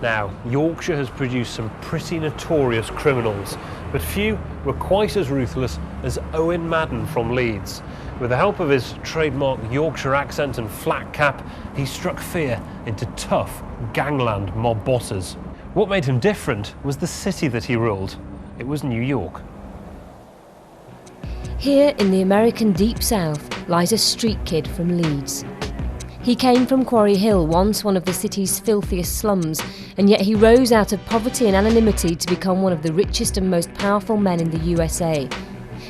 Now, Yorkshire has produced some pretty notorious criminals, but few were quite as ruthless as Owen Madden from Leeds. With the help of his trademark Yorkshire accent and flat cap, he struck fear into tough gangland mob bosses. What made him different was the city that he ruled. It was New York. Here in the American Deep South lies a street kid from Leeds. He came from Quarry Hill, once one of the city's filthiest slums, and yet he rose out of poverty and anonymity to become one of the richest and most powerful men in the USA.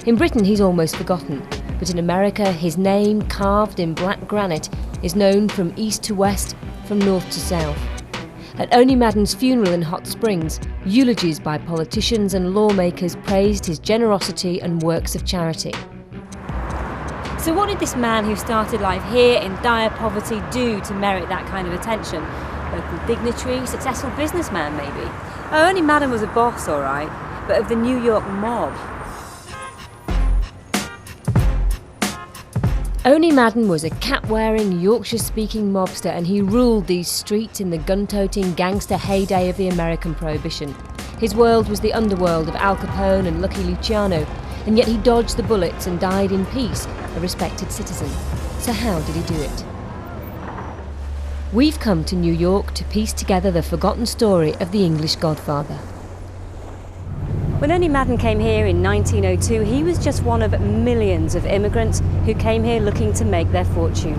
In Britain he's almost forgotten, but in America his name, carved in black granite, is known from east to west, from north to south. At Owen Madden's funeral in Hot Springs, eulogies by politicians and lawmakers praised his generosity and works of charity. So what did this man who started life here in dire poverty do to merit that kind of attention? Local dignitary, successful businessman maybe? Owen Madden was a boss, all right, but of the New York mob. Owen Madden was a cap-wearing, Yorkshire-speaking mobster, and he ruled these streets in the gun-toting gangster heyday of the American Prohibition. His world was the underworld of Al Capone and Lucky Luciano, and yet he dodged the bullets and died in peace, a respected citizen. So how did he do it? We've come to New York to piece together the forgotten story of the English Godfather. When Owen Madden came here in 1902, he was just one of millions of immigrants who came here looking to make their fortune.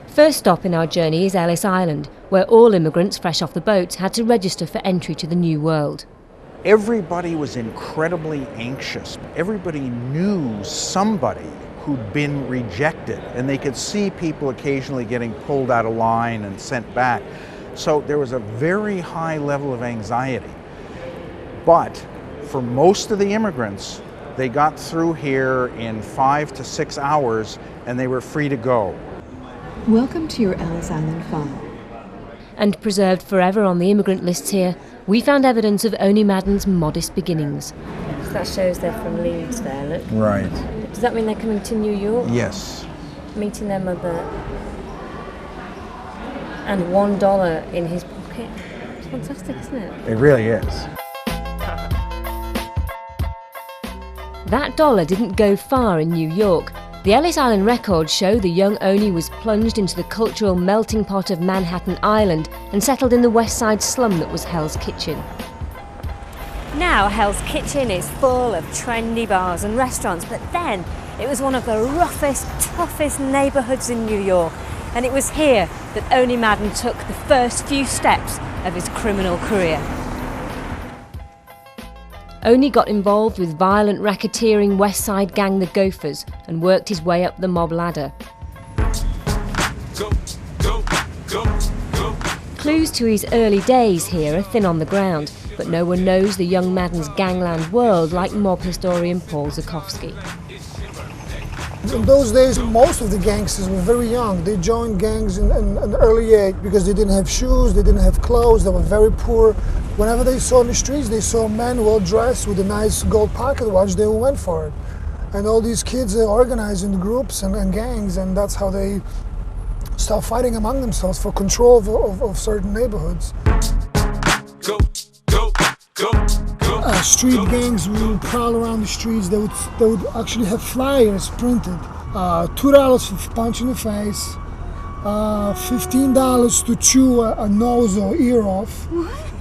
First stop in our journey is Ellis Island, where all immigrants fresh off the boats had to register for entry to the New World. Everybody was incredibly anxious. Everybody knew somebody who'd been rejected, and they could see people occasionally getting pulled out of line and sent back. So there was a very high level of anxiety. But for most of the immigrants, they got through here in 5 to 6 hours and they were free to go. Welcome to your Ellis Island file. And preserved forever on the immigrant lists here, we found evidence of Owen Madden's modest beginnings. So that shows they're from Leeds there, look. Right. Does that mean they're coming to New York? Yes. Meeting their mother. And $1 in his pocket. It's fantastic, isn't it? It really is. That dollar didn't go far in New York. The Ellis Island records show the young Owen was plunged into the cultural melting pot of Manhattan Island and settled in the West Side slum that was Hell's Kitchen. Now Hell's Kitchen is full of trendy bars and restaurants, but then it was one of the roughest, toughest neighbourhoods in New York, and it was here that Owen Madden took the first few steps of his criminal career. Owen got involved with violent racketeering West Side gang the Gophers and worked his way up the mob ladder. Clues to his early days here are thin on the ground, but no one knows the young Madden's gangland world like mob historian Paul Zukowski. In those days, most of the gangsters were very young. They joined gangs in an early age because they didn't have shoes, they didn't have clothes, they were very poor. Whenever they saw in the streets, they saw men well dressed with a nice gold pocket watch, they went for it. And all these kids are organized in groups and gangs, and that's how they start fighting among themselves for control of certain neighborhoods. Street gangs would prowl around the streets. They would actually have flyers printed. $2 for punch in the face, $15 to chew a nose or ear off,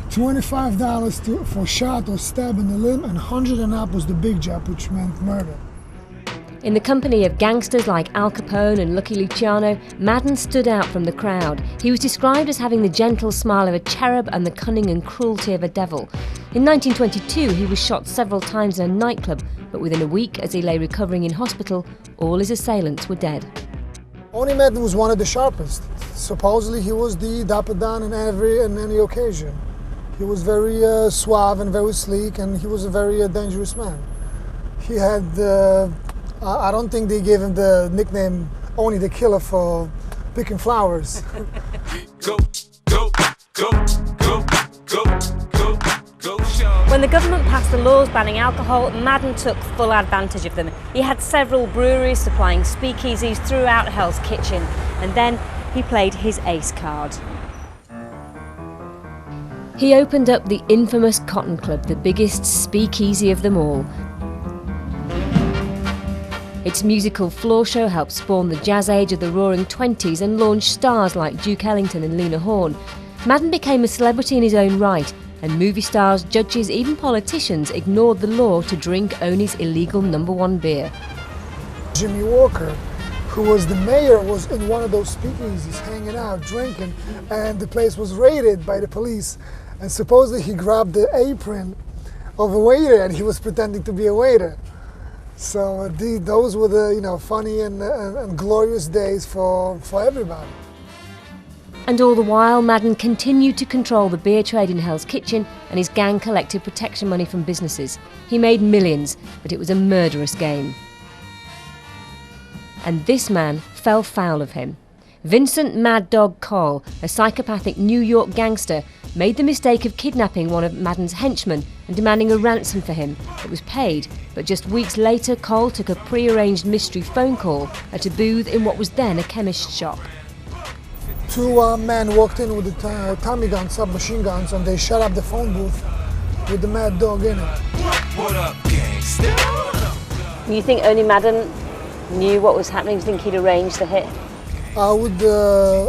$25 for shot or stab in the limb, and 100 and up was the big job, which meant murder. In the company of gangsters like Al Capone and Lucky Luciano, Madden stood out from the crowd. He was described as having the gentle smile of a cherub and the cunning and cruelty of a devil. In 1922, he was shot several times in a nightclub, but within a week, as he lay recovering in hospital, all his assailants were dead. Owen Madden was one of the sharpest. Supposedly he was the dapper dan in any occasion. He was very suave and very sleek, and he was a very dangerous man. He had I don't think they gave him the nickname Oni the Killer for picking flowers. When the government passed the laws banning alcohol, Madden took full advantage of them. He had several breweries supplying speakeasies throughout Hell's Kitchen, and then he played his ace card. He opened up the infamous Cotton Club, the biggest speakeasy of them all. Its musical floor show helped spawn the jazz age of the Roaring Twenties and launch stars like Duke Ellington and Lena Horne. Madden became a celebrity in his own right, and movie stars, judges, even politicians ignored the law to drink only's illegal #1 beer. Jimmy Walker, who was the mayor, was in one of those speakeasies hanging out, drinking, and the place was raided by the police. And supposedly he grabbed the apron of a waiter and he was pretending to be a waiter. So those were the funny and glorious days for everybody. And all the while, Madden continued to control the beer trade in Hell's Kitchen, and his gang collected protection money from businesses. He made millions, but it was a murderous game. And this man fell foul of him. Vincent Mad Dog Cole, a psychopathic New York gangster, made the mistake of kidnapping one of Madden's henchmen and demanding a ransom for him. It was paid, but just weeks later, Cole took a pre-arranged mystery phone call at a booth in what was then a chemist's shop. Two men walked in with the Tommy guns, submachine guns, and they shut up the phone booth with the Mad Dog in it. What up, gangsta? You think only Madden knew what was happening? Do you think he'd arranged the hit? I would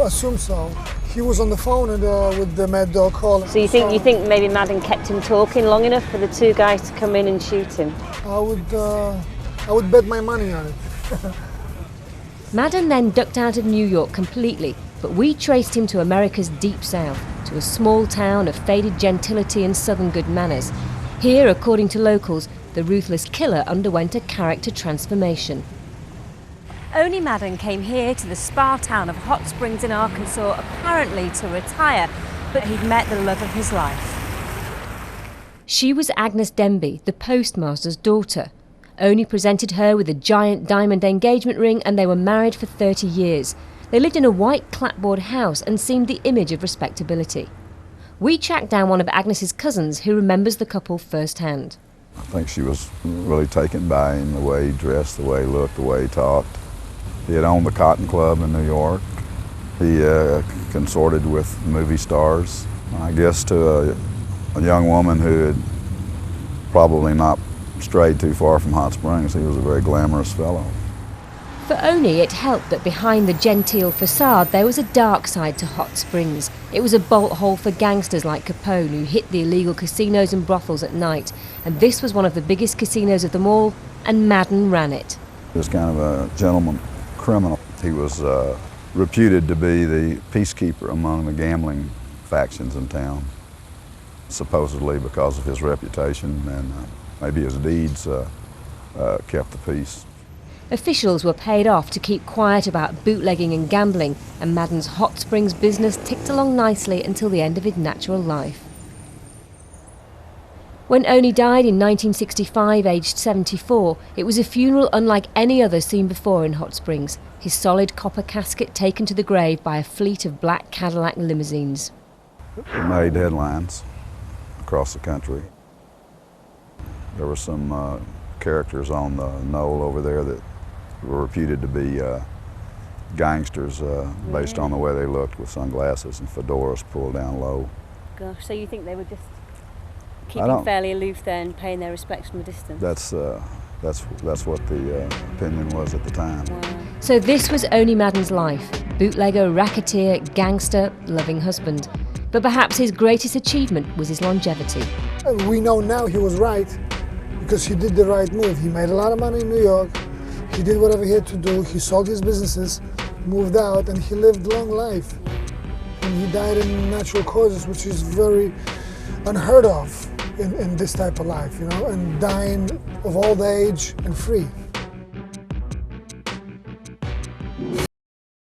assume so. He was on the phone with the Mad Dog calling. So you think maybe Madden kept him talking long enough for the two guys to come in and shoot him? I would bet my money on it. Madden then ducked out of New York completely, but we traced him to America's deep south, to a small town of faded gentility and southern good manners. Here, according to locals, the ruthless killer underwent a character transformation. Oni Madden came here to the spa town of Hot Springs in Arkansas, apparently to retire, but he'd met the love of his life. She was Agnes Denby, the postmaster's daughter. Oni presented her with a giant diamond engagement ring, and they were married for 30 years. They lived in a white clapboard house and seemed the image of respectability. We tracked down one of Agnes's cousins who remembers the couple firsthand. I think she was really taken by him, the way he dressed, the way he looked, the way he talked. He had owned the Cotton Club in New York. He consorted with movie stars. I guess to a young woman who had probably not strayed too far from Hot Springs, he was a very glamorous fellow. For Oni, it helped that behind the genteel facade there was a dark side to Hot Springs. It was a bolt hole for gangsters like Capone who hit the illegal casinos and brothels at night. And this was one of the biggest casinos of them all, and Madden ran it. He was kind of a gentleman criminal. He was reputed to be the peacekeeper among the gambling factions in town, supposedly because of his reputation and maybe his deeds kept the peace. Officials were paid off to keep quiet about bootlegging and gambling, and Madden's Hot Springs business ticked along nicely until the end of his natural life. When Oni died in 1965, aged 74, it was a funeral unlike any other seen before in Hot Springs, his solid copper casket taken to the grave by a fleet of black Cadillac limousines. It made headlines across the country. There were some characters on the knoll over there that were reputed to be gangsters based on the way they looked, with sunglasses and fedoras pulled down low. Gosh, so you think they were just keeping fairly aloof there and paying their respects from a distance? That's what the opinion was at the time. Wow. So this was Oni Madden's life: bootlegger, racketeer, gangster, loving husband. But perhaps his greatest achievement was his longevity. We know now he was right, because he did the right move. He made a lot of money in New York. He did whatever he had to do. He sold his businesses, moved out, and he lived a long life. And he died in natural causes, which is very unheard of in this type of life, and dying of old age and free.